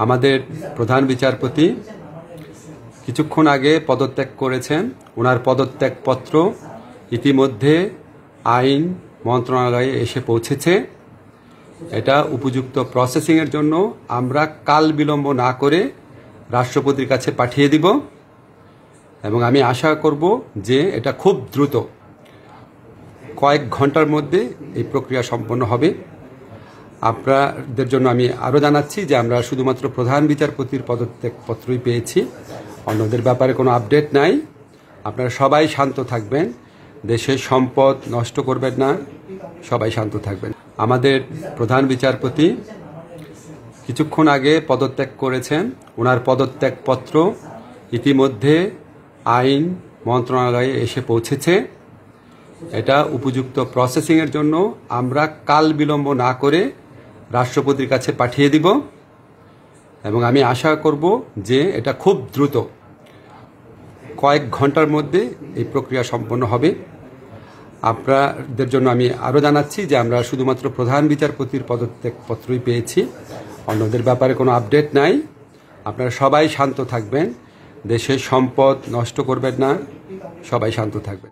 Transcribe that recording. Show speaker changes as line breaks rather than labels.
আমাদের প্রধান বিচারপতি কিছুক্ষণ আগে পদত্যাগ করেছেন। ওনার পদত্যাগপত্র ইতিমধ্যে আইন মন্ত্রণালয়ে এসে পৌঁছেছে। এটা উপযুক্ত প্রসেসিংয়ের জন্য আমরা কাল বিলম্ব না করে রাষ্ট্রপতির কাছে পাঠিয়ে দিব এবং আমি আশা করব যে এটা খুব দ্রুত কয়েক ঘন্টার মধ্যে এই প্রক্রিয়া সম্পন্ন হবে। আপনাদের জন্য আমি আরও জানাচ্ছি যে আমরা শুধুমাত্র প্রধান বিচারপতির পদত্যাগপত্রই পেয়েছি, অন্যদের ব্যাপারে কোনো আপডেট নাই। আপনারা সবাই শান্ত থাকবেন, দেশের সম্পদ নষ্ট করবেন না, সবাই শান্ত থাকবেন। আমাদের প্রধান বিচারপতি কিছুক্ষণ আগে পদত্যাগ করেছেন। ওনার পদত্যাগপত্র ইতিমধ্যে আইন মন্ত্রণালয়ে এসে পৌঁছেছে। এটা উপযুক্ত প্রসেসিংয়ের জন্য আমরা কাল বিলম্ব না করে রাষ্ট্রপতির কাছে পাঠিয়ে দিব এবং আমি আশা করব যে এটা খুব দ্রুত কয়েক ঘন্টার মধ্যে এই প্রক্রিয়া সম্পন্ন হবে। আপনাদের জন্য আমি আরও জানাচ্ছি যে আমরা শুধুমাত্র প্রধান বিচারপতির পদত্যাগপত্রই পেয়েছি, অন্যদের ব্যাপারে কোনো আপডেট নাই। আপনারা সবাই শান্ত থাকবেন, দেশের সম্পদ নষ্ট করবেন না, সবাই শান্ত থাকবেন।